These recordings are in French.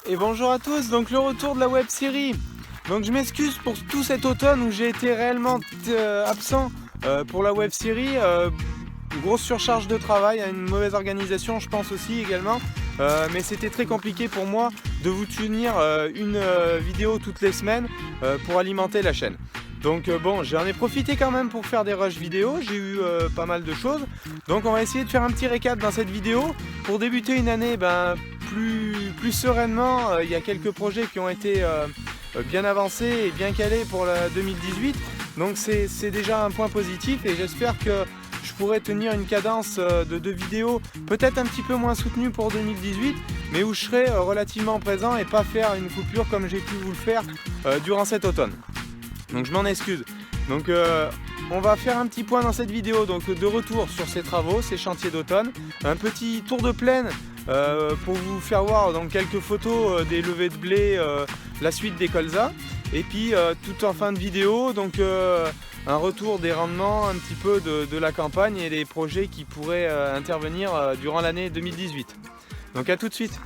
Et bonjour à tous, donc le retour de la web série. Donc je m'excuse pour tout cet automne où j'ai été réellement absent pour la web série. Une grosse surcharge de travail, une mauvaise organisation je pense aussi également. Mais c'était très compliqué pour moi de vous tenir une vidéo toutes les semaines pour alimenter la chaîne. Donc bon, j'en ai profité quand même pour faire des rushs vidéo, j'ai eu pas mal de choses. Donc on va essayer de faire un petit récap dans cette vidéo pour débuter une année plus sereinement. Il y a quelques projets qui ont été bien avancés et bien calés pour la 2018. Donc c'est déjà un point positif et j'espère que je pourrai tenir une cadence de vidéos peut-être un petit peu moins soutenue pour 2018, mais où je serai relativement présent et pas faire une coupure comme j'ai pu vous le faire durant cet automne. Donc je m'en excuse. Donc on va faire un petit point dans cette vidéo, donc de retour sur ces travaux, ces chantiers d'automne, un petit tour de plaine pour vous faire voir donc quelques photos des levées de blé, la suite des colzas, et puis tout en fin de vidéo, donc un retour des rendements un petit peu de la campagne et des projets qui pourraient intervenir durant l'année 2018. Donc à tout de suite.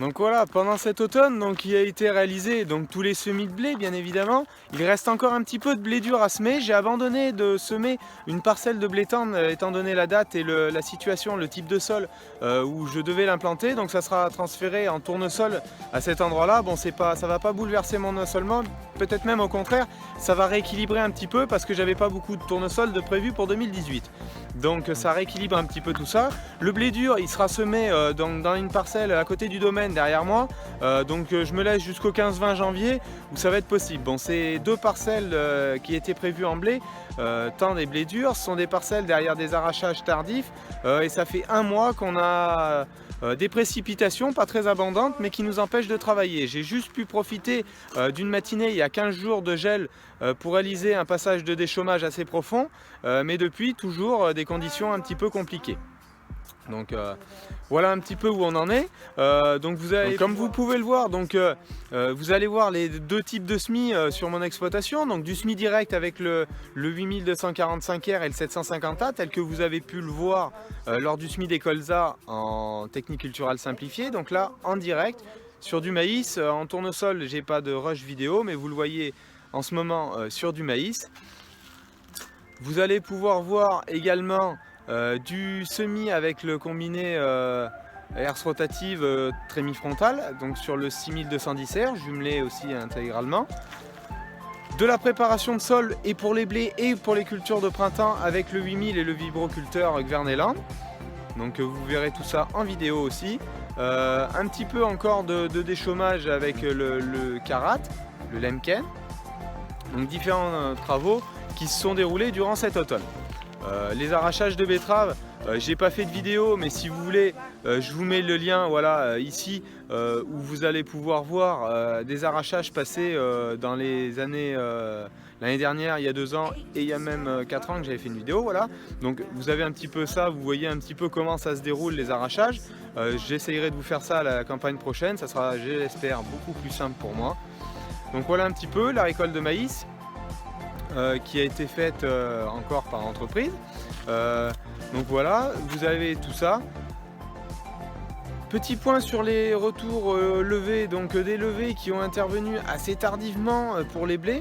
Donc voilà, pendant cet automne il a été réalisé donc, tous les semis de blé bien évidemment. Il reste encore un petit peu de blé dur à semer. J'ai abandonné de semer une parcelle de blé tendre étant donné la date et la situation, le type de sol où je devais l'implanter. Donc ça sera transféré en tournesol à cet endroit-là. Bon, ça ne va pas bouleverser mon assolement, peut-être même au contraire, ça va rééquilibrer un petit peu parce que j'avais pas beaucoup de tournesol de prévu pour 2018. Donc ça rééquilibre un petit peu tout ça. Le blé dur, il sera semé dans une parcelle à côté du domaine derrière moi. Donc je me laisse jusqu'au 15-20 janvier où ça va être possible. Bon, ces deux parcelles qui étaient prévues en blé, tant des blés durs, ce sont des parcelles derrière des arrachages tardifs et ça fait un mois qu'on a des précipitations pas très abondantes mais qui nous empêchent de travailler. J'ai juste pu profiter d'une matinée il y a 15 jours de gel pour réaliser un passage de déchômage assez profond, mais depuis toujours des conditions un petit peu compliquées. Donc voilà un petit peu où on en est. Donc comme vous pouvez le voir, vous allez voir les deux types de semis sur mon exploitation. Donc du semis direct avec le 8245R et le 750A tel que vous avez pu le voir lors du semis des colzas en technique culturelle simplifiée. Donc là en direct sur du maïs. En tournesol j'ai pas de rush vidéo mais vous le voyez en ce moment sur du maïs. Vous allez pouvoir voir également du semis avec le combiné herse rotative trémie frontale, donc sur le 6210R, jumelé aussi intégralement. De la préparation de sol et pour les blés et pour les cultures de printemps avec le 8000 et le vibroculteur Gverneland. Donc vous verrez tout ça en vidéo aussi. Un petit peu encore de déchômage avec le Karat, le Lemken. Donc différents travaux qui se sont déroulés durant cet automne. Les arrachages de betteraves, j'ai pas fait de vidéo mais si vous voulez je vous mets le lien voilà, ici où vous allez pouvoir voir des arrachages passés dans les années l'année dernière, il y a 2 ans et il y a même 4 ans que j'avais fait une vidéo. Voilà. Donc vous avez un petit peu ça, vous voyez un petit peu comment ça se déroule les arrachages. J'essayerai de vous faire ça à la campagne prochaine, ça sera je l'espère beaucoup plus simple pour moi. Donc voilà un petit peu la récolte de maïs qui a été faite encore par entreprise. Donc voilà, vous avez tout ça. Petit point sur les retours levés, donc des levées qui ont intervenu assez tardivement pour les blés.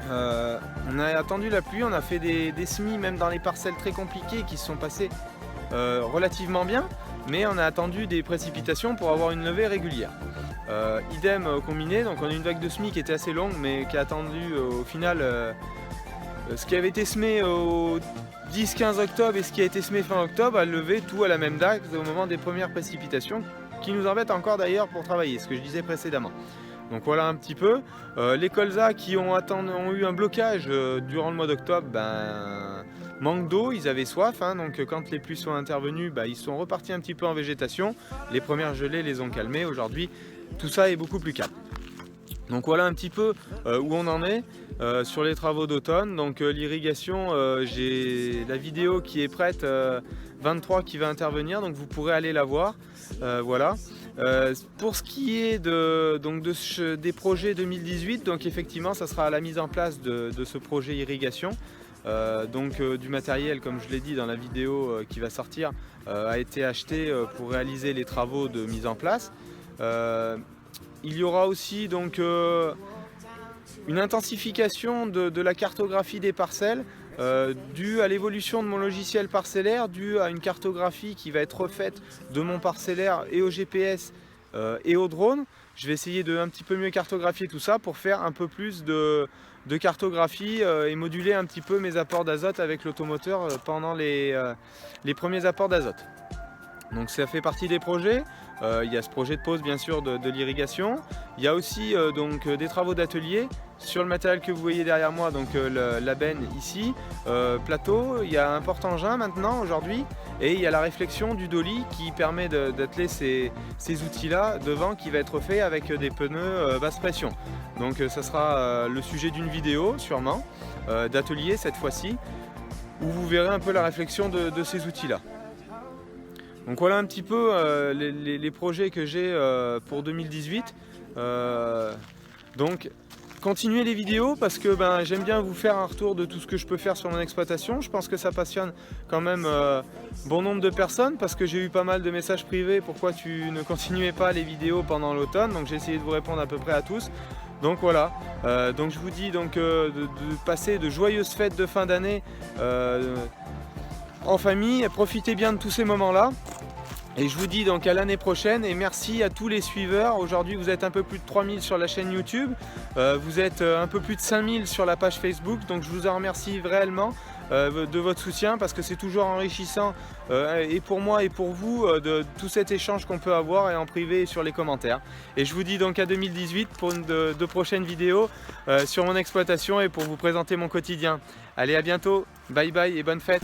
On a attendu la pluie, on a fait des semis même dans les parcelles très compliquées qui se sont passées relativement bien, mais on a attendu des précipitations pour avoir une levée régulière. Idem combiné, donc on a une vague de semis qui était assez longue mais qui a attendu au final ce qui avait été semé au 10-15 octobre et ce qui a été semé fin octobre a levé tout à la même date au moment des premières précipitations qui nous embêtent encore d'ailleurs pour travailler, ce que je disais précédemment. Donc voilà un petit peu. Les colzas qui ont eu un blocage durant le mois d'octobre, manque d'eau, ils avaient soif, donc quand les pluies sont intervenues, ils sont repartis un petit peu en végétation. Les premières gelées les ont calmés. Aujourd'hui, tout ça est beaucoup plus calme. Donc voilà un petit peu où on en est sur les travaux d'automne. Donc l'irrigation, j'ai la vidéo qui est prête, 23 qui va intervenir, donc vous pourrez aller la voir. Voilà. Pour ce qui est des projets 2018, donc effectivement ça sera la mise en place de ce projet irrigation. Du matériel, comme je l'ai dit dans la vidéo qui va sortir, a été acheté pour réaliser les travaux de mise en place. Il y aura aussi donc une intensification de la cartographie des parcelles due à l'évolution de mon logiciel parcellaire, due à une cartographie qui va être refaite de mon parcellaire et au GPS et au drone. Je vais essayer de un petit peu mieux cartographier tout ça pour faire un peu plus de cartographie et moduler un petit peu mes apports d'azote avec l'automoteur pendant les premiers apports d'azote. Donc ça fait partie des projets. Il y a ce projet de pose bien sûr de l'irrigation. Il y a aussi des travaux d'atelier sur le matériel que vous voyez derrière moi, donc la benne ici, plateau. Il y a un porte-engin maintenant aujourd'hui et il y a la réflexion du dolly qui permet d'atteler ces outils-là devant, qui va être fait avec des pneus basse pression. Donc ça sera le sujet d'une vidéo sûrement, d'atelier cette fois-ci, où vous verrez un peu la réflexion de ces outils-là. Donc voilà un petit peu les projets que j'ai pour 2018. Donc continuez les vidéos parce que j'aime bien vous faire un retour de tout ce que je peux faire sur mon exploitation. Je pense que ça passionne quand même bon nombre de personnes, parce que j'ai eu pas mal de messages privés: pourquoi tu ne continuais pas les vidéos pendant l'automne. Donc j'ai essayé de vous répondre à peu près à tous. Donc voilà, donc je vous dis de passer de joyeuses fêtes de fin d'année en famille. Profitez bien de tous ces moments-là. Et je vous dis donc à l'année prochaine, et merci à tous les suiveurs. Aujourd'hui vous êtes un peu plus de 3000 sur la chaîne YouTube, vous êtes un peu plus de 5000 sur la page Facebook, donc je vous en remercie réellement de votre soutien, parce que c'est toujours enrichissant et pour moi et pour vous de tout cet échange qu'on peut avoir, et en privé et sur les commentaires. Et je vous dis donc à 2018 pour de prochaines vidéos sur mon exploitation et pour vous présenter mon quotidien. Allez, à bientôt, bye bye et bonne fête.